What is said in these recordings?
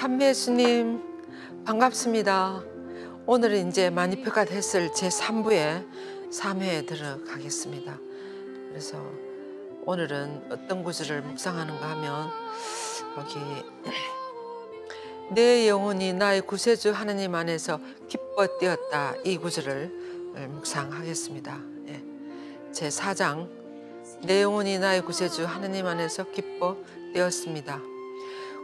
참배 예수님 반갑습니다. 오늘은 이제 만니표가 됐을 제3부의 3회에 들어가겠습니다. 그래서 오늘은 어떤 구절을 묵상하는가 하면 여기 내 영혼이 나의 구세주 하느님 안에서 기뻐 뛰었다, 이 구절을 묵상하겠습니다. 예. 제4장 내 영혼이 나의 구세주 하느님 안에서 기뻐 뛰었습니다.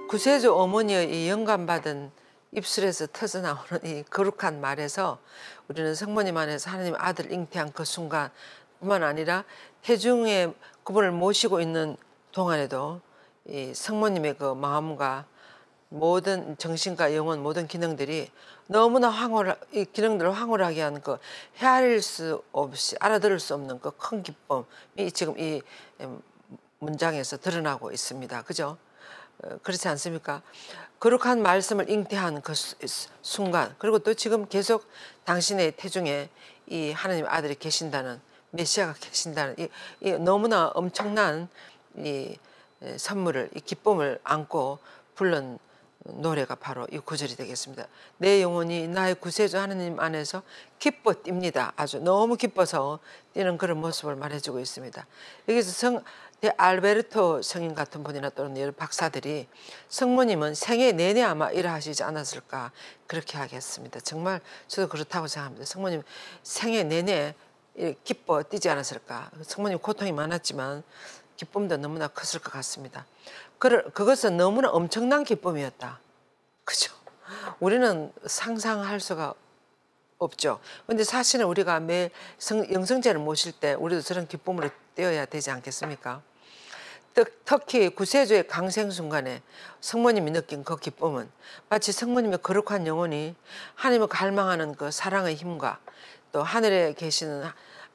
구세주 어머니의 이 영감받은 입술에서 터져나오는 이 거룩한 말에서 우리는 성모님 안에서 하나님 아들 잉태한 그 순간뿐만 아니라 태중의 그분을 모시고 있는 동안에도 이 성모님의 그 마음과 모든 정신과 영혼 모든 기능들이 너무나 이 기능들을 황홀하게 하는 그 헤아릴 수 없이 알아들을 수 없는 그 큰 기쁨이 지금 이 문장에서 드러나고 있습니다. 그죠? 그렇지 않습니까? 거룩한 말씀을 잉태한 그 순간, 그리고 또 지금 계속 당신의 태중에 이 하나님 아들이 계신다는, 메시아가 계신다는 이 너무나 엄청난 이 선물을, 이 기쁨을 안고 부른 노래가 바로 이 구절이 되겠습니다. 내 영혼이 나의 구세주 하나님 안에서 기뻐 뜁니다. 아주 너무 기뻐서 뛰는 그런 모습을 말해주고 있습니다. 여기서 알베르토 성인 같은 분이나 또는 여러 박사들이 성모님은 생애 내내 아마 일하시지 않았을까 그렇게 하겠습니다. 정말 저도 그렇다고 생각합니다. 성모님 생애 내내 기뻐 뛰지 않았을까. 성모님 고통이 많았지만 기쁨도 너무나 컸을 것 같습니다. 그것은 너무나 엄청난 기쁨이었다. 그죠? 우리는 상상할 수가 없죠. 근데 사실은 우리가 매 영성제를 모실 때 우리도 저런 기쁨으로 뛰어야 되지 않겠습니까? 특히 구세주의 강생 순간에 성모님이 느낀 그 기쁨은 마치 성모님의 거룩한 영혼이 하나님을 갈망하는 그 사랑의 힘과 또 하늘에 계시는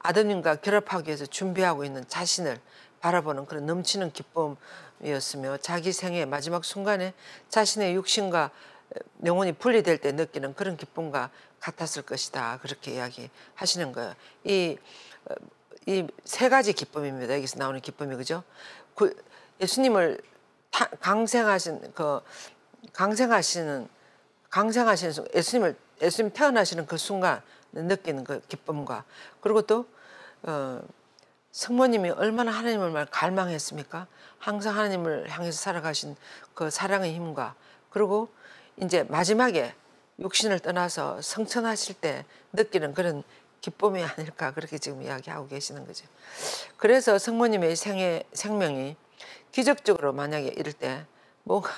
아드님과 결합하기 위해서 준비하고 있는 자신을 바라보는 그런 넘치는 기쁨이었으며, 자기 생의 마지막 순간에 자신의 육신과 영혼이 분리될 때 느끼는 그런 기쁨과 같았을 것이다, 그렇게 이야기하시는 거예요. 이 세 가지 기쁨입니다. 여기서 나오는 기쁨이, 그죠? 예수님을 강생하시는 예수님 태어나시는 그 순간 느끼는 그 기쁨과, 그리고 또 성모님이 얼마나 하나님을 갈망했습니까? 항상 하나님을 향해서 살아가신 그 사랑의 힘과, 그리고 이제 마지막에 육신을 떠나서 성천하실 때 느끼는 그런 기쁨이 아닐까, 그렇게 지금 이야기하고 계시는 거죠. 그래서 성모님의 생명이 기적적으로 만약에 이럴 때 뭔가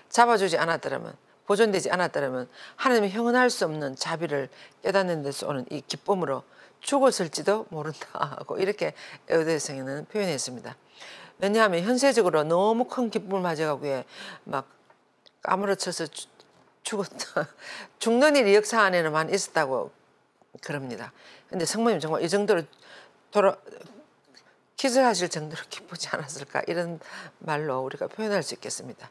잡아주지 않았더라면, 보존되지 않았더라면 하나님이 형언할 수 없는 자비를 깨닫는 데서 오는 이 기쁨으로 죽었을지도 모른다 하고 이렇게 에우대성에는 표현했습니다. 왜냐하면 현세적으로 너무 큰 기쁨을 가져가기에 막 까무러쳐서 죽는 일이 역사 안에는 많이 있었다고 그럽니다. 근데 성모님 정말 이 정도로 기절하실 정도로 기쁘지 않았을까, 이런 말로 우리가 표현할 수 있겠습니다.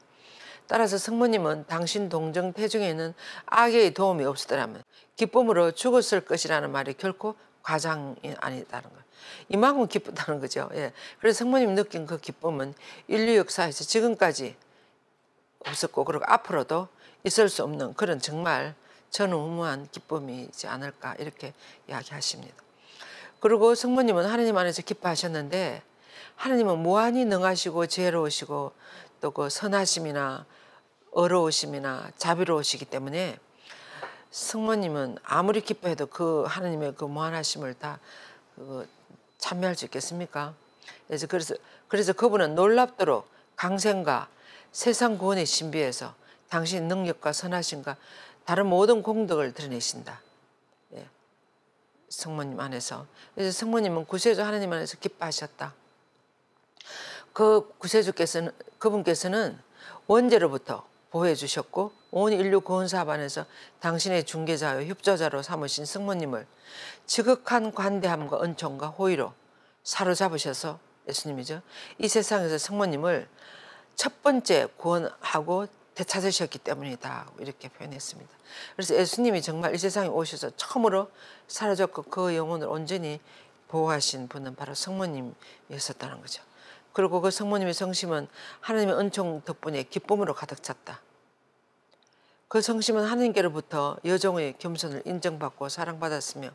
따라서 성모님은 당신 동정 태중에는 악의 도움이 없었더라면 기쁨으로 죽었을 것이라는 말이 결코 과장이 아니다는 거예요. 이만큼 기쁘다는 거죠. 예. 그래서 성모님이 느낀 그 기쁨은 인류 역사에서 지금까지 없었고, 그리고 앞으로도 있을 수 없는 그런 정말 전무후무한 기쁨이지 않을까, 이렇게 이야기하십니다. 그리고 성모님은 하나님 안에서 기뻐하셨는데, 하나님은 무한히 능하시고 지혜로우시고 또 그 선하심이나 어려우심이나 자비로우시기 때문에 성모님은 아무리 기뻐해도 그 하나님의 그 무한하심을 다 참여할 수 있겠습니까? 그래서 그분은 놀랍도록 강생과 세상 구원의 신비에서 당신 능력과 선하심과 다른 모든 공덕을 드러내신다. 예. 성모님 안에서. 그래서 성모님은 구세주 하나님 안에서 기뻐하셨다. 그 그분께서는 원죄로부터 보호해 주셨고 온 인류 구원 사업 안에서 당신의 중개자요 협조자로 삼으신 성모님을 지극한 관대함과 은총과 호의로 사로잡으셔서, 예수님이죠, 이 세상에서 성모님을 첫 번째 구원하고 되찾으셨기 때문이다, 이렇게 표현했습니다. 그래서 예수님이 정말 이 세상에 오셔서 처음으로 사로잡고 그 영혼을 온전히 보호하신 분은 바로 성모님이었다는 거죠. 그리고 그 성모님의 성심은 하나님의 은총 덕분에 기쁨으로 가득 찼다. 그 성심은 하나님께로부터 여종의 겸손을 인정받고 사랑받았으며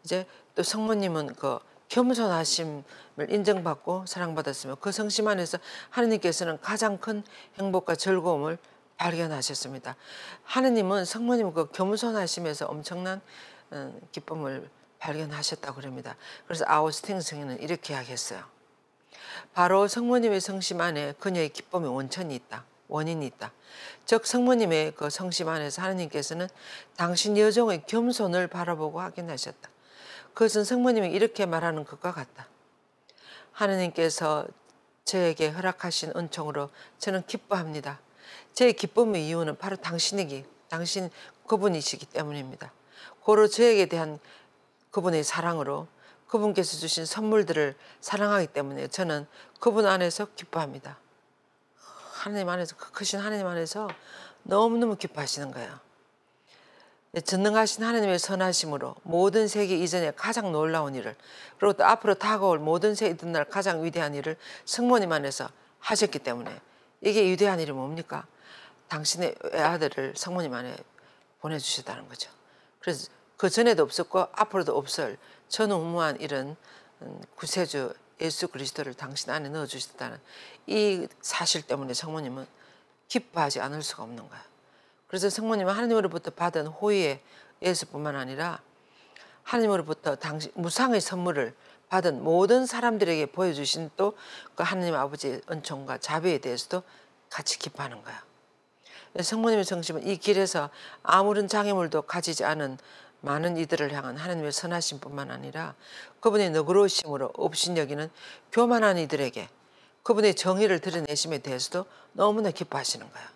이제 또 성모님은 그 겸손하심을 인정받고 사랑받았으며 그 성심 안에서 하느님께서는 가장 큰 행복과 즐거움을 발견하셨습니다. 하느님은 성모님 그 겸손하심에서 엄청난 기쁨을 발견하셨다고 그럽니다. 그래서 아우스팅 성인은 이렇게 하겠어요. 바로 성모님의 성심 안에 그녀의 기쁨의 원천이 있다. 원인이 있다. 즉 성모님의 그 성심 안에서 하느님께서는 당신 여종의 겸손을 바라보고 확인하셨다. 그것은 성모님이 이렇게 말하는 것과 같다. 하느님께서 저에게 허락하신 은총으로 저는 기뻐합니다. 제 기쁨의 이유는 바로 당신 그분이시기 때문입니다. 고로 저에게 대한 그분의 사랑으로 그분께서 주신 선물들을 사랑하기 때문에 저는 그분 안에서 기뻐합니다. 하나님 안에서, 그 크신 하나님 안에서 너무너무 기뻐하시는 거예요. 전능하신 하나님의 선하심으로 모든 세계 이전에 가장 놀라운 일을, 그리고 또 앞으로 다가올 모든 세계 이튿날 가장 위대한 일을 성모님 안에서 하셨기 때문에 이게 위대한 일이 뭡니까? 당신의 외아들을 성모님 안에 보내주셨다는 거죠. 그래서 그 전에도 없었고 앞으로도 없을 전무후무한 이런 구세주 예수 그리스도를 당신 안에 넣어주셨다는 이 사실 때문에 성모님은 기뻐하지 않을 수가 없는 거예요. 그래서 성모님은 하나님으로부터 받은 호의의 예수뿐만 아니라 하나님으로부터 무상의 선물을 받은 모든 사람들에게 보여주신 또 그 하나님 아버지의 은총과 자비에 대해서도 같이 기뻐하는 거예요. 성모님의 성심은 이 길에서 아무런 장애물도 가지지 않은 많은 이들을 향한 하나님의 선하심뿐만 아니라 그분의 너그러우심으로 업신여기는 교만한 이들에게 그분의 정의를 드러내심에 대해서도 너무나 기뻐하시는 거예요.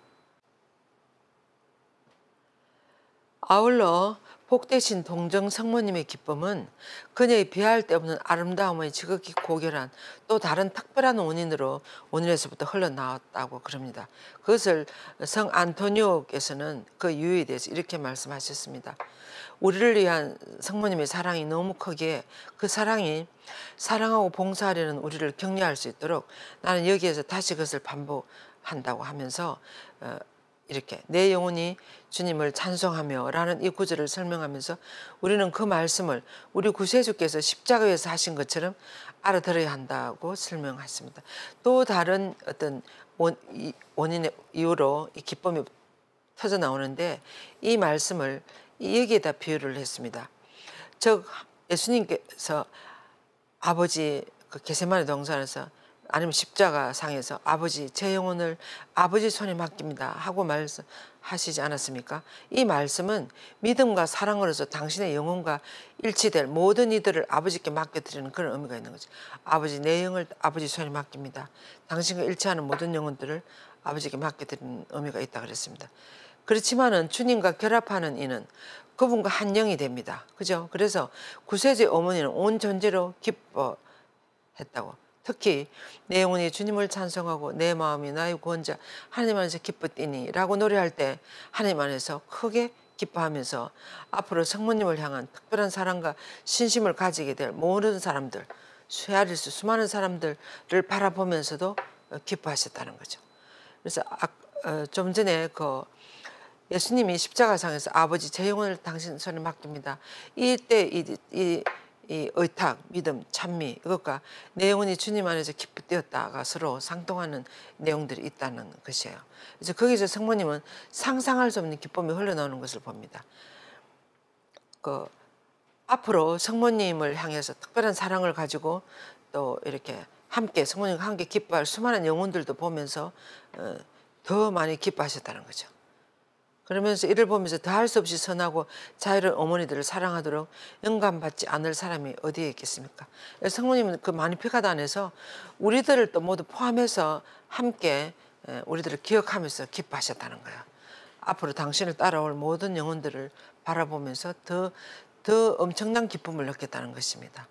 아울러 복되신 동정 성모님의 기쁨은 그녀의 비할 데 없는 아름다움의 지극히 고결한 또 다른 특별한 원인에서부터 흘러나왔다고 그럽니다. 그것을 성 안토니오께서는 그 이유에 대해서 이렇게 말씀하셨습니다. 우리를 위한 성모님의 사랑이 너무 크기에 그 사랑이 사랑하고 봉사하려는 우리를 격려할 수 있도록 나는 여기에서 다시 그것을 반복한다고 하면서 이렇게 내 영혼이 주님을 찬송하며 라는 이 구절을 설명하면서 우리는 그 말씀을 우리 구세주께서 십자가에서 하신 것처럼 알아들어야 한다고 설명했습니다. 또 다른 어떤 원인의 이유로 이 기쁨이 터져 나오는데 이 말씀을 여기에다 비유를 했습니다. 즉 예수님께서 아버지 그 겟세마네 동산에서 아니면 십자가 상에서 아버지 제 영혼을 아버지 손에 맡깁니다 하고 말씀하시지 않았습니까? 이 말씀은 믿음과 사랑으로서 당신의 영혼과 일치될 모든 이들을 아버지께 맡겨드리는 그런 의미가 있는 거죠. 아버지 내 영을 아버지 손에 맡깁니다. 당신과 일치하는 모든 영혼들을 아버지께 맡겨드리는 의미가 있다 그랬습니다. 그렇지만은 주님과 결합하는 이는 그분과 한 영이 됩니다. 그죠? 그래서 구세주의 어머니는 온 존재로 기뻐했다고. 특히 내 영혼이 주님을 찬송하고 내 마음이 나의 구원자 하나님 안에서 기쁘띠니 라고 노래할 때 하나님 안에서 크게 기뻐하면서 앞으로 성모님을 향한 특별한 사랑과 신심을 가지게 될 모든 사람들, 쇠아릴 수 수많은 사람들을 바라보면서도 기뻐하셨다는 거죠. 그래서 좀 전에 그 예수님이 십자가상에서 아버지 제 영혼을 당신 손에 맡깁니다. 이때 이 의탁, 믿음, 찬미 이것과 내 영혼이 주님 안에서 기쁘 뛰었다가 서로 상통하는 내용들이 있다는 것이에요. 그래서 거기서 성모님은 상상할 수 없는 기쁨이 흘러나오는 것을 봅니다. 그 앞으로 성모님을 향해서 특별한 사랑을 가지고 또 이렇게 함께 성모님과 함께 기뻐할 수많은 영혼들도 보면서 더 많이 기뻐하셨다는 거죠. 그러면서 이를 보면서 더할 수 없이 선하고 자유로운 어머니들을 사랑하도록 영감받지 않을 사람이 어디에 있겠습니까? 성모님은 그 마니피카단에서 우리들을 또 모두 포함해서 함께 우리들을 기억하면서 기뻐하셨다는 거예요. 앞으로 당신을 따라올 모든 영혼들을 바라보면서 더 엄청난 기쁨을 느꼈다는 것입니다.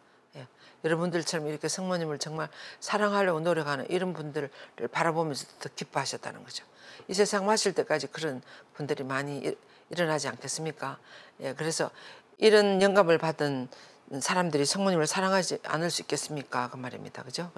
여러분들처럼 이렇게 성모님을 정말 사랑하려고 노력하는 이런 분들을 바라보면서 더 기뻐하셨다는 거죠. 이 세상 마실 때까지 그런 분들이 많이 일어나지 않겠습니까? 그래서 이런 영감을 받은 사람들이 성모님을 사랑하지 않을 수 있겠습니까? 그 말입니다. 그죠?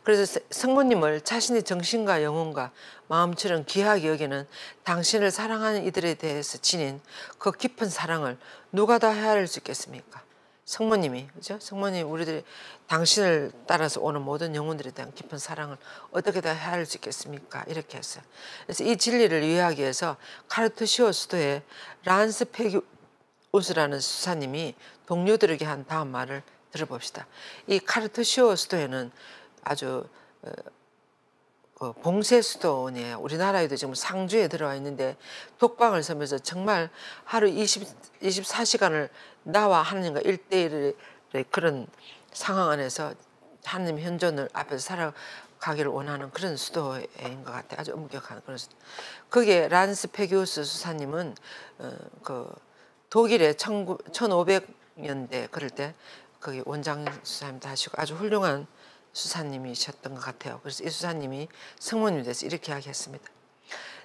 그래서 성모님을 자신의 정신과 영혼과 마음처럼 귀하게 여기는 당신을 사랑하는 이들에 대해서 지닌 그 깊은 사랑을 누가 다 헤아릴 수 있겠습니까? 성모님이, 그죠? 성모님, 우리들이 당신을 따라서 오는 모든 영혼들에 대한 깊은 사랑을 어떻게 다 헤아릴 수 있겠습니까? 이렇게 했어요. 그래서 이 진리를 이해하기 위해서 카르투시오 수도의 란스 페기우스라는 수사님이 동료들에게 한 다음 말을 들어봅시다. 이 카르투시오 수도에는 아주 봉쇄 수도원이에요. 우리나라에도 지금 상주에 들어와 있는데 독방을 서면서 정말 하루 24시간을 나와 하느님과 1대1의 그런 상황 안에서 하느님 현존을 앞에서 살아가기를 원하는 그런 수도인 것 같아요. 아주 엄격한 그런 수도. 거기에 란스 페기우스 수사님은 그 독일의 1500년대 그럴 때 거기 원장 수사님도 하시고 아주 훌륭한 수사님이셨던 것 같아요. 그래서 이 수사님이 성모님에 대해서 이렇게 이야기했습니다.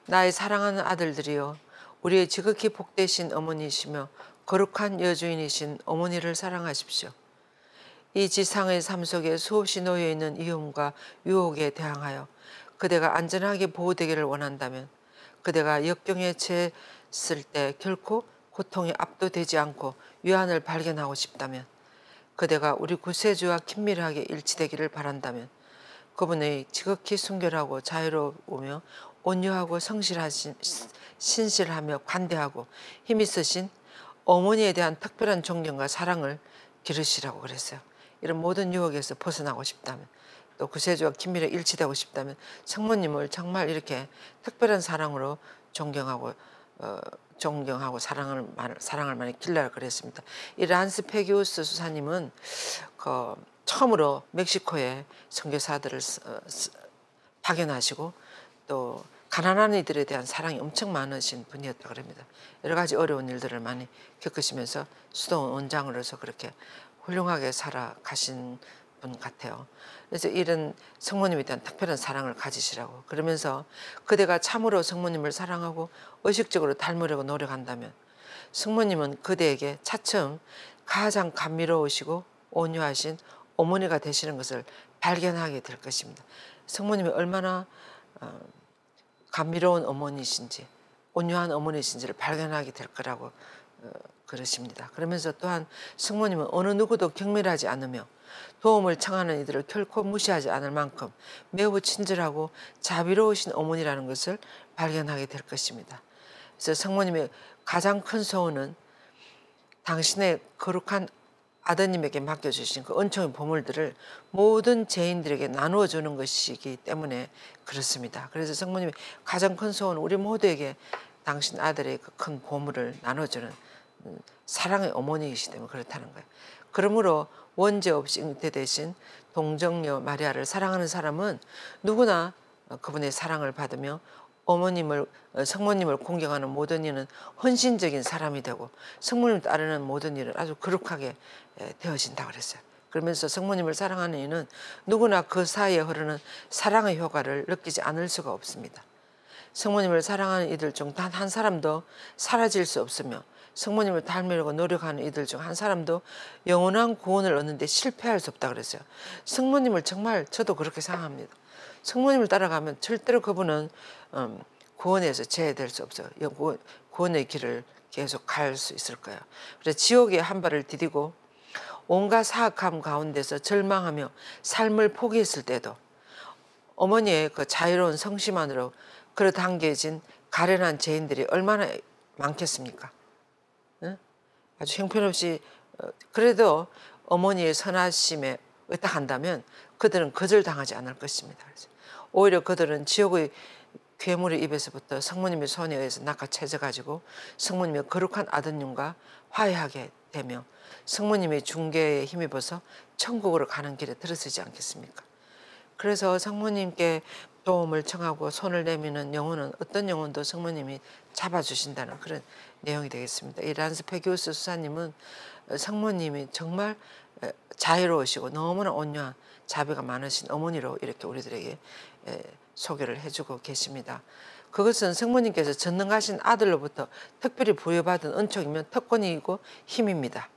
나의 사랑하는 아들들이여, 우리의 지극히 복되신 어머니이시며 거룩한 여주인이신 어머니를 사랑하십시오. 이 지상의 삶 속에 수없이 놓여있는 위험과 유혹에 대항하여 그대가 안전하게 보호되기를 원한다면, 그대가 역경에 처했을 때 결코 고통에 압도되지 않고 위안을 발견하고 싶다면, 그대가 우리 구세주와 긴밀하게 일치되기를 바란다면, 그분의 지극히 순결하고 자유로우며 온유하고 성실하신 신실하며 관대하고 힘있으신 어머니에 대한 특별한 존경과 사랑을 기르시라고 그랬어요. 이런 모든 유혹에서 벗어나고 싶다면, 또 구세주와 긴밀하게 일치되고 싶다면 성모님을 정말 이렇게 특별한 사랑으로 존경하고 사랑을 많이 길러라 그랬습니다. 이 란스 페기우스 수사님은 처음으로 멕시코에 선교사들을 파견하시고 또 가난한 이들에 대한 사랑이 엄청 많으신 분이었다 그럽니다. 여러 가지 어려운 일들을 많이 겪으시면서 수도원 원장으로서 그렇게 훌륭하게 살아가신 분 같아요. 그래서 이런 성모님에 대한 특별한 사랑을 가지시라고, 그러면서 그대가 참으로 성모님을 사랑하고 의식적으로 닮으려고 노력한다면 성모님은 그대에게 차츰 가장 감미로우시고 온유하신 어머니가 되시는 것을 발견하게 될 것입니다. 성모님이 얼마나 감미로운 어머니신지 온유한 어머니신지를 발견하게 될 거라고 그러십니다. 그러면서 또한 성모님은 어느 누구도 경멸하지 않으며 도움을 청하는 이들을 결코 무시하지 않을 만큼 매우 친절하고 자비로우신 어머니라는 것을 발견하게 될 것입니다. 그래서 성모님의 가장 큰 소원은 당신의 거룩한 아드님에게 맡겨주신 그 은총의 보물들을 모든 죄인들에게 나누어 주는 것이기 때문에 그렇습니다. 그래서 성모님의 가장 큰 소원은 우리 모두에게 당신 아들의 그 큰 보물을 나눠주는 사랑의 어머니이시 때문에 그렇다는 거예요. 그러므로 원죄 없이 잉태되신 동정녀 마리아를 사랑하는 사람은 누구나 그분의 사랑을 받으며 성모님을 공경하는 모든 이는 헌신적인 사람이 되고 성모님을 따르는 모든 일은 아주 거룩하게 되어진다고 그랬어요. 그러면서 성모님을 사랑하는 이는 누구나 그 사이에 흐르는 사랑의 효과를 느끼지 않을 수가 없습니다. 성모님을 사랑하는 이들 중 단 한 사람도 사라질 수 없으며 성모님을 닮으려고 노력하는 이들 중 한 사람도 영원한 구원을 얻는 데 실패할 수 없다 그랬어요. 성모님을 정말 저도 그렇게 생각합니다. 성모님을 따라가면 절대로 그분은 구원에서 제외될 수 없어요. 구원의 길을 계속 갈 수 있을 거예요. 그래서 지옥에 한 발을 디디고 온갖 사악함 가운데서 절망하며 삶을 포기했을 때도 어머니의 그 자유로운 성심만으로 끌어당겨진 가련한 죄인들이 얼마나 많겠습니까? 응? 아주 형편없이 그래도 어머니의 선하심에 의탁한다면 그들은 거절당하지 않을 것입니다. 오히려 그들은 지옥의 괴물의 입에서부터 성모님의 손에 의해서 낚아채져가지고 성모님의 거룩한 아드님과 화해하게 되며 성모님의 중개에 힘입어서 천국으로 가는 길에 들어서지 않겠습니까? 그래서 성모님께 도움을 청하고 손을 내미는 영혼은 어떤 영혼도 성모님이 잡아주신다는 그런 내용이 되겠습니다. 이 란스 페기우스 수사님은 성모님이 정말 자유로우시고 너무나 온유한 자비가 많으신 어머니로 이렇게 우리들에게 소개를 해주고 계십니다. 그것은 성모님께서 전능하신 아들로부터 특별히 부여받은 은총이며 특권이고 힘입니다.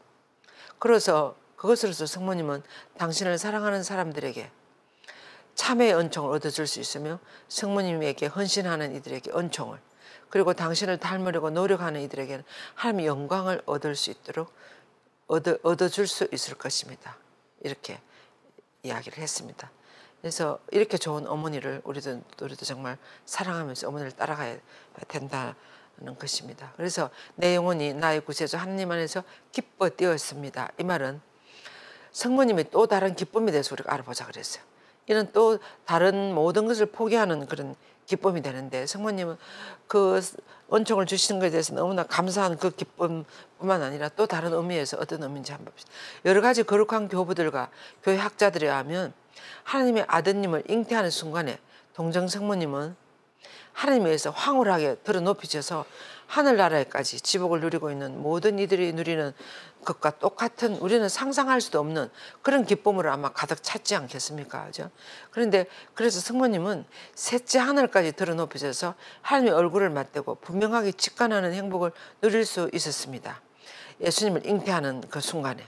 그래서 그것으로서 성모님은 당신을 사랑하는 사람들에게 참회의 은총을 얻어줄 수 있으며 성모님에게 헌신하는 이들에게 은총을, 그리고 당신을 닮으려고 노력하는 이들에게는 하나님의 영광을 얻을 수 있도록 얻어줄 수 있을 것입니다. 이렇게 이야기를 했습니다. 그래서 이렇게 좋은 어머니를 우리도 정말 사랑하면서 어머니를 따라가야 된다는 것입니다. 그래서 내 영혼이 나의 구세주 하나님 안에서 기뻐 뛰었습니다. 이 말은 성모님의 또 다른 기쁨에 대해서 우리가 알아보자 그랬어요. 이는 또 다른 모든 것을 포기하는 그런 기쁨이 되는데, 성모님은 그 은총을 주시는 것에 대해서 너무나 감사한 그 기쁨뿐만 아니라 또 다른 의미에서 어떤 의미인지 한번 봅시다. 여러 가지 거룩한 교부들과 교회 학자들에 의하면 하나님의 아드님을 잉태하는 순간에 동정 성모님은 하나님에 의해서 황홀하게 들어 높이져서 하늘나라에까지 지복을 누리고 있는 모든 이들이 누리는 것과 똑같은, 우리는 상상할 수도 없는 그런 기쁨으로 아마 가득 찼지 않겠습니까? 그죠? 그런데 그래서 성모님은 셋째 하늘까지 들어 높여져서 하나님의 얼굴을 맞대고 분명하게 직관하는 행복을 누릴 수 있었습니다. 예수님을 잉태하는 그 순간에.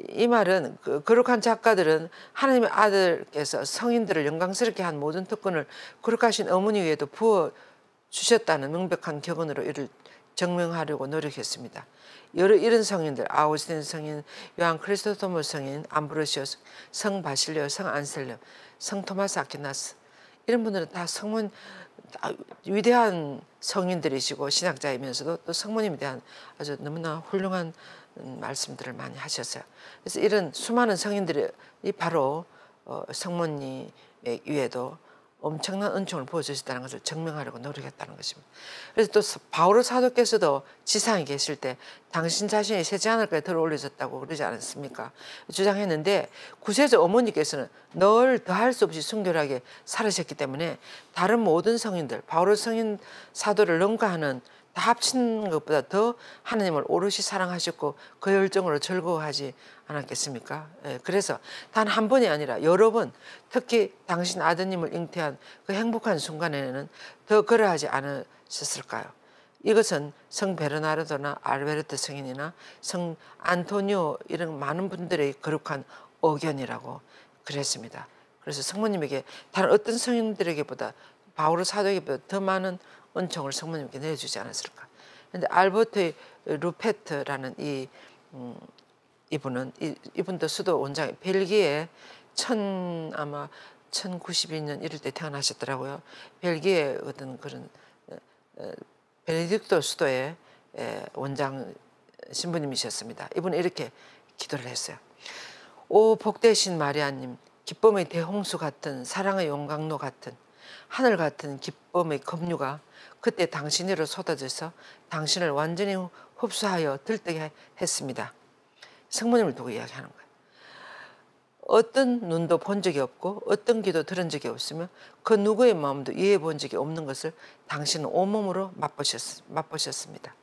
이 말은 거룩한 작가들은 하나님의 아들께서 성인들을 영광스럽게 한 모든 특권을 거룩하신 어머니 위에도 부어 주셨다는 명백한 격언으로 이를 증명하려고 노력했습니다. 여러 이런 성인들, 아우구스틴 성인, 요한 크리스토토모 성인, 암브로시오, 성 바실레오, 성 안셀렘, 성 토마스 아퀴나스, 이런 분들은 다 위대한 성인들이시고 신학자이면서도 또 성모님에 대한 아주 너무나 훌륭한 말씀들을 많이 하셨어요. 그래서 이런 수많은 성인들이 바로 성모님 위에도 엄청난 은총을 부어주셨다는 것을 증명하려고 노력했다는 것입니다. 그래서 또 바울 사도께서도 지상에 계실 때 당신 자신이 셋째 하늘까지 들어 올려졌다고 그러지 않았습니까? 주장했는데 구세주 어머니께서는 늘 더할 수 없이 순결하게 살으셨기 때문에 다른 모든 성인들, 바울 성인 사도를 능가하는 다 합친 것보다 더 하나님을 오롯이 사랑하셨고 그 열정으로 즐거워하지 않았겠습니까? 그래서 단 한 번이 아니라 여러 번, 특히 당신 아드님을 잉태한 그 행복한 순간에는 더 그러하지 않으셨을까요? 이것은 성 베르나르도나 알베르트 성인이나 성 안토니오 이런 많은 분들의 거룩한 의견이라고 그랬습니다. 그래서 성모님에게 다른 어떤 성인들에게보다 바울 사도에게보다 더 많은 은총을 성모님께 내주지 않았을까. 그런데 알버트 루페트라는 이분도 수도 원장이 벨기에 아마 1092년 이럴 때 태어나셨더라고요. 벨기에 어떤 그런 베네딕토 수도의 원장 신부님이셨습니다. 이분은 이렇게 기도를 했어요. 오 복되신 마리아님, 기쁨의 대홍수 같은 사랑의 용광로 같은 하늘 같은 기쁨의 급류가 그때 당신으로 쏟아져서 당신을 완전히 흡수하여 들뜨게 했습니다. 성모님을 두고 이야기하는 거예요. 어떤 눈도 본 적이 없고 어떤 귀도 들은 적이 없으며 그 누구의 마음도 이해해 본 적이 없는 것을 당신은 온몸으로 맛보셨습니다.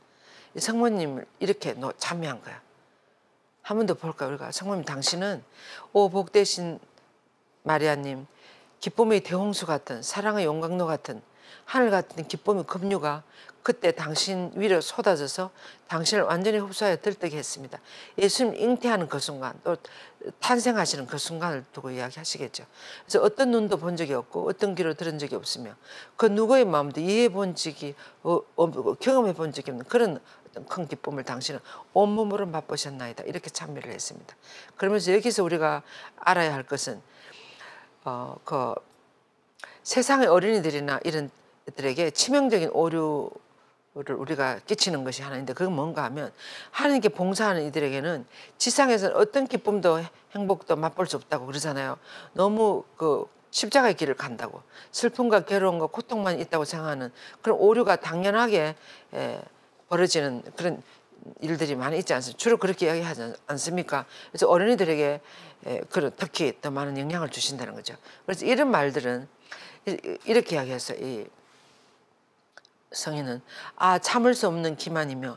이 성모님을 이렇게 참여한 거야. 한 번 더 볼까요? 우리가 성모님, 당신은 오 복되신 마리아님, 기쁨의 대홍수 같은 사랑의 용광로 같은 하늘 같은 기쁨의 급류가 그때 당신 위로 쏟아져서 당신을 완전히 흡수하여 들뜨게 했습니다. 예수님 잉태하는 그 순간, 또 탄생하시는 그 순간을 두고 이야기하시겠죠. 그래서 어떤 눈도 본 적이 없고 어떤 귀로 들은 적이 없으며 그 누구의 마음도 이해해 본 적이 경험해 본 적이 없는 그런 어떤 큰 기쁨을 당신은 온몸으로 맛보셨나이다. 이렇게 찬미를 했습니다. 그러면서 여기서 우리가 알아야 할 것은 그 세상의 어린이들이나 이런 들에게 치명적인 오류를 우리가 끼치는 것이 하나인데, 그건 뭔가 하면 하나님께 봉사하는 이들에게는 지상에서는 어떤 기쁨도 행복도 맛볼 수 없다고 그러잖아요. 너무 그 십자가의 길을 간다고, 슬픔과 괴로움과 고통만 있다고 생각하는 그런 오류가 당연하게 벌어지는 그런 일들이 많이 있지 않습니까? 주로 그렇게 이야기하지 않습니까? 그래서 어린이들에게 특히 더 많은 영향을 주신다는 거죠. 그래서 이런 말들은 이렇게 이야기했어요. 이 성인은 참을 수 없는 기만이며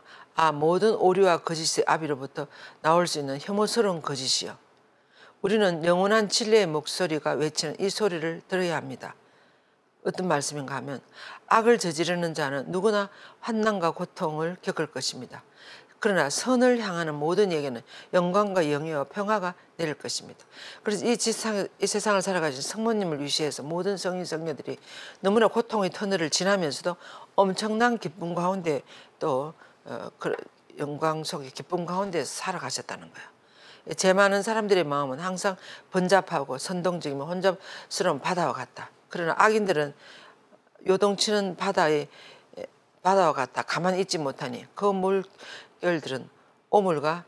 모든 오류와 거짓의 아비로부터 나올 수 있는 혐오스러운 거짓이요. 우리는 영원한 진리의 목소리가 외치는 이 소리를 들어야 합니다. 어떤 말씀인가 하면 악을 저지르는 자는 누구나 환난과 고통을 겪을 것입니다. 그러나 선을 향하는 모든 이에게는 영광과 영예와 평화가 내릴 것입니다. 그래서 이 세상을 살아가신 성모님을 위시해서 모든 성인 성녀들이 너무나 고통의 터널을 지나면서도 엄청난 기쁨 가운데 또 영광 속의 기쁨 가운데 살아가셨다는 거예요. 제 많은 사람들의 마음은 항상 번잡하고 선동적이며 혼잡스러운 바다와 같다. 그러나 악인들은 요동치는 바다와 같다. 가만히 있지 못하니 그 물결들은 오물과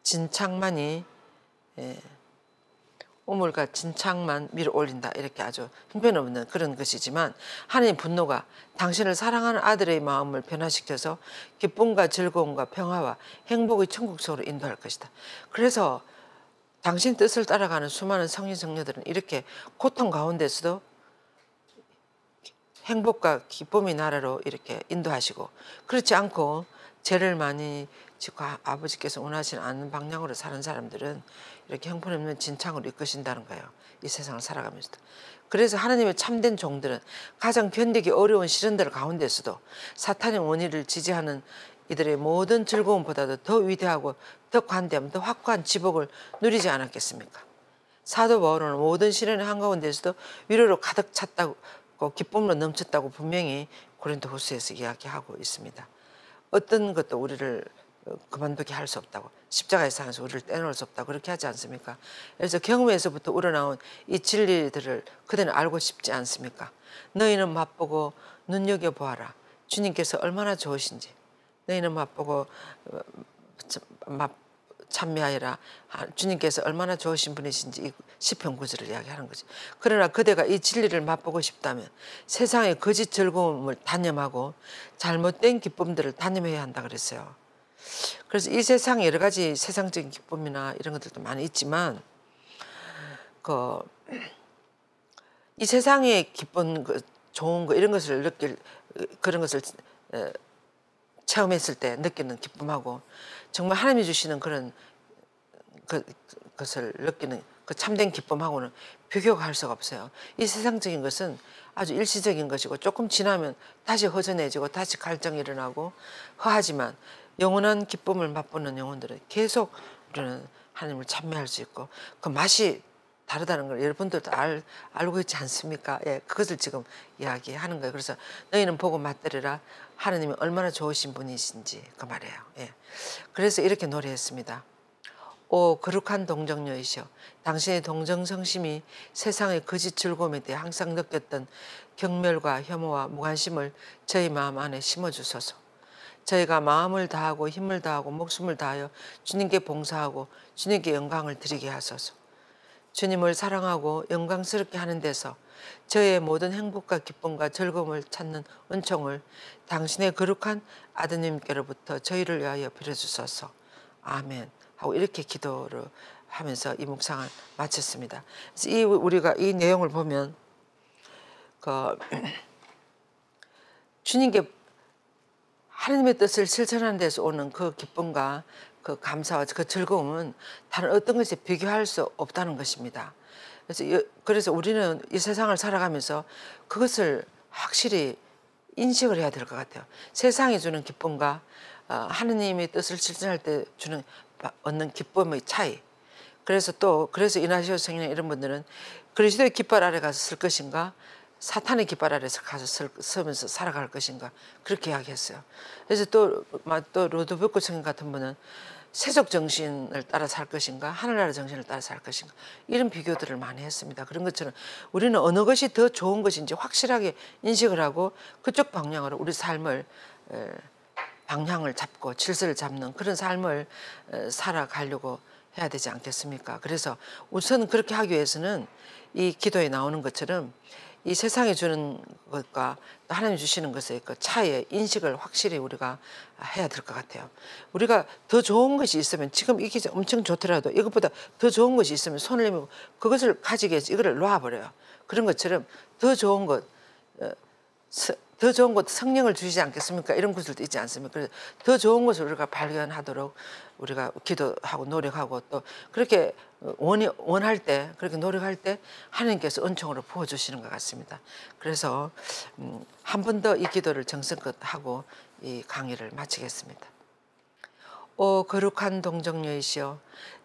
진창만 밀어 올린다. 이렇게 아주 형편없는 그런 것이지만 하나님 분노가 당신을 사랑하는 아들의 마음을 변화시켜서 기쁨과 즐거움과 평화와 행복의 천국 속으로 인도할 것이다. 그래서 당신 뜻을 따라가는 수많은 성인 성녀들은 이렇게 고통 가운데서도 행복과 기쁨의 나라로 이렇게 인도하시고, 그렇지 않고 죄를 많이 짓고 아버지께서 원하시는 않는 방향으로 사는 사람들은 이렇게 형편없는 진창으로 이끄신다는 거예요. 이 세상을 살아가면서도. 그래서 하나님의 참된 종들은 가장 견디기 어려운 시련들 가운데서도 사탄의 원의를 지지하는 이들의 모든 즐거움보다도 더 위대하고 더 관대함, 더 확고한 지복을 누리지 않았겠습니까? 사도 바울은 모든 시련의 한가운데서도 위로로 가득 찼다고, 기쁨으로 넘쳤다고 분명히 고린도후서에서 이야기하고 있습니다. 어떤 것도 우리를 그만두게 할 수 없다고, 십자가의 상에서 우리를 떼놓을 수 없다고 그렇게 하지 않습니까? 그래서 경험에서부터 우러나온 이 진리들을 그대는 알고 싶지 않습니까? 너희는 맛보고 눈여겨보아라. 주님께서 얼마나 좋으신지. 너희는 맛보고 찬미하여라. 주님께서 얼마나 좋으신 분이신지 이 시편 9절을 이야기하는 거죠. 그러나 그대가 이 진리를 맛보고 싶다면 세상의 거짓 즐거움을 단념하고 잘못된 기쁨들을 단념해야 한다 그랬어요. 그래서 이 세상에 여러 가지 세상적인 기쁨이나 이런 것들도 많이 있지만 이 세상의 기쁜 좋은 거 이런 것을 그런 것을 체험했을 때 느끼는 기쁨하고 정말 하나님이 주시는 그런 것을 느끼는 그 참된 기쁨하고는 비교가 할 수가 없어요. 이 세상적인 것은 아주 일시적인 것이고 조금 지나면 다시 허전해지고 다시 갈증이 일어나고 허하지만 영원한 기쁨을 맛보는 영혼들은 계속 우리는 하나님을 찬미할 수 있고 그 맛이 다르다는 걸 여러분들도 알고 있지 않습니까? 예, 그것을 지금 이야기하는 거예요. 그래서 너희는 보고 맛들으라. 하나님이 얼마나 좋으신 분이신지 그 말이에요. 예. 그래서 이렇게 노래했습니다. 오 거룩한 동정녀이시여, 당신의 동정성심이 세상의 거짓 즐거움에 대해 항상 느꼈던 경멸과 혐오와 무관심을 저희 마음 안에 심어주소서. 저희가 마음을 다하고 힘을 다하고 목숨을 다하여 주님께 봉사하고 주님께 영광을 드리게 하소서. 주님을 사랑하고 영광스럽게 하는 데서 저의 모든 행복과 기쁨과 즐거움을 찾는 은총을 당신의 거룩한 아드님께로부터 저희를 위하여 빌어주소서. 아멘. 하고 이렇게 기도를 하면서 이 묵상을 마쳤습니다. 그래서 우리가 이 내용을 보면 주님께 하나님의 뜻을 실천하는 데서 오는 그 기쁨과 그 감사와 그 즐거움은 다른 어떤 것에 비교할 수 없다는 것입니다. 그래서 우리는 이 세상을 살아가면서 그것을 확실히 인식을 해야 될 것 같아요. 세상이 주는 기쁨과 하나님의 뜻을 실천할 때 얻는 기쁨의 차이. 그래서 이나시오 성인의 이런 분들은 그리스도의 깃발 아래 가서 쓸 것인가, 사탄의 깃발 아래서 가서 서면서 살아갈 것인가, 그렇게 이야기했어요. 그래서 또 로드뷰크 성인 같은 분은 세속 정신을 따라 살 것인가, 하늘나라 정신을 따라 살 것인가, 이런 비교들을 많이 했습니다. 그런 것처럼 우리는 어느 것이 더 좋은 것인지 확실하게 인식을 하고 그쪽 방향으로 우리 삶을 방향을 잡고 질서를 잡는 그런 삶을 살아가려고 해야 되지 않겠습니까? 그래서 우선 그렇게 하기 위해서는 이 기도에 나오는 것처럼 이 세상에 주는 것과 또 하나님 주시는 것의 그 차이의 인식을 확실히 우리가 해야 될 것 같아요. 우리가 더 좋은 것이 있으면, 지금 이게 엄청 좋더라도 이것보다 더 좋은 것이 있으면 손을 내밀고 그것을 가지기 위해서 이거를 놔버려요. 그런 것처럼 더 좋은 것 성령을 주시지 않겠습니까? 이런 것들도 있지 않습니까? 그래서 더 좋은 것을 우리가 발견하도록 우리가 기도하고 노력하고 또 그렇게 원할 때, 그렇게 노력할 때 하나님께서 은총으로 부어주시는 것 같습니다. 그래서 한 번 더 이 기도를 정성껏 하고 이 강의를 마치겠습니다. 오 거룩한 동정녀이시여,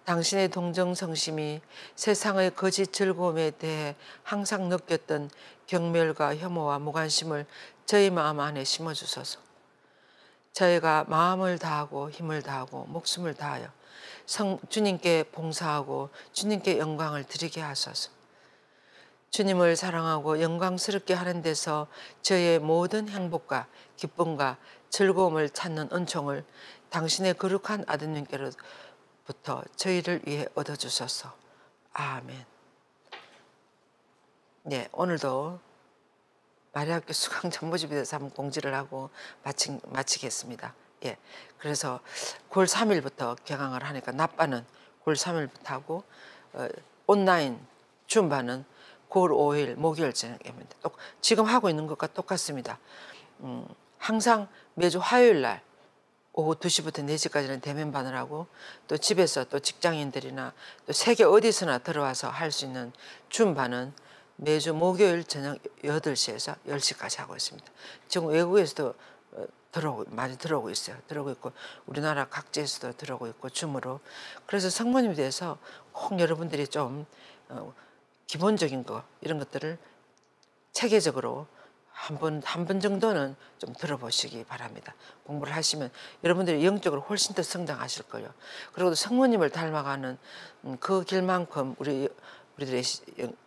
당신의 동정성심이 세상의 거짓 즐거움에 대해 항상 느꼈던 경멸과 혐오와 무관심을 저희 마음 안에 심어주소서. 저희가 마음을 다하고 힘을 다하고 목숨을 다하여 주님께 봉사하고 주님께 영광을 드리게 하소서. 주님을 사랑하고 영광스럽게 하는 데서 저희의 모든 행복과 기쁨과 즐거움을 찾는 은총을 당신의 거룩한 아드님께로부터 저희를 위해 얻어주소서. 아멘. 네, 오늘도 마리아학교 수강전부집에 대해서 한번 공지를 하고 마치겠습니다. 예, 그래서 9월 3일부터 개강을 하니까 낮반은 9월 3일부터 하고 온라인 줌반은 9월 5일 목요일 저녁입니다. 지금 하고 있는 것과 똑같습니다. 항상 매주 화요일 날 오후 2시부터 4시까지는 대면반을 하고 또 집에서 또 직장인들이나 또 세계 어디서나 들어와서 할 수 있는 줌반은 매주 목요일 저녁 8시에서 10시까지 하고 있습니다. 지금 외국에서도 많이 들어오고 있어요. 들어오고 있고 우리나라 각지에서도 들어오고 있고 줌으로. 그래서 성모님에 대해서 꼭 여러분들이 좀 기본적인 거 이런 것들을 체계적으로 한 번 정도는 좀 들어보시기 바랍니다. 공부를 하시면 여러분들이 영적으로 훨씬 더 성장하실 거예요. 그리고 성모님을 닮아가는 그 길만큼 우리들의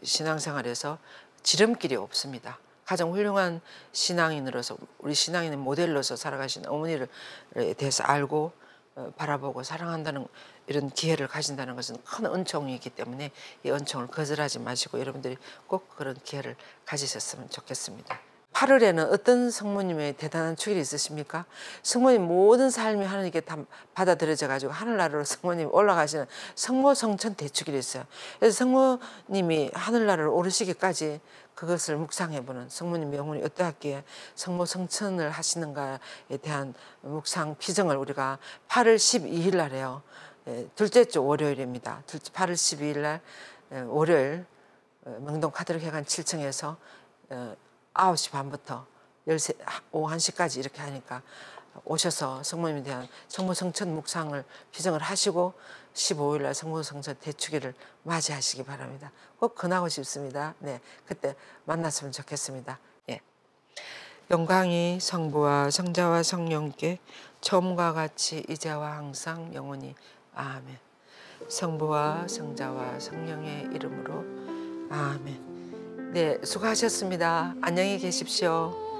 신앙생활에서 지름길이 없습니다. 가장 훌륭한 신앙인으로서 우리 신앙인의 모델로서 살아가신 어머니를 대해서 알고 바라보고 사랑한다는 이런 기회를 가진다는 것은 큰 은총이기 때문에 이 은총을 거절하지 마시고 여러분들이 꼭 그런 기회를 가지셨으면 좋겠습니다. 8월에는 어떤 성모님의 대단한 축일이 있으십니까? 성모님 모든 삶이 하나님께 다 받아들여져 가지고 하늘나라로 성모님이 올라가시는 성모성천 대축일이 있어요. 그래서 성모님이 하늘나라로 오르시기까지 그것을 묵상해보는 성모님 영혼이 어떠하기에 성모성천을 하시는가에 대한 묵상 피정을 우리가 8월 12일 날 해요. 둘째 주 월요일입니다. 8월 12일 날 월요일 명동 카톨릭회관 7층에서 9시 반부터 오후 1시까지 이렇게 하니까 오셔서 성모님에 대한 성모성천 묵상을 피정을 하시고 15일 날 성모성천 대축일을 맞이하시기 바랍니다. 꼭 권하고 싶습니다. 네, 그때 만났으면 좋겠습니다. 예. 영광이 성부와 성자와 성령께 처음과 같이 이제와 항상 영원히 아멘. 성부와 성자와 성령의 이름으로 아멘. 네, 수고하셨습니다. 안녕히 계십시오.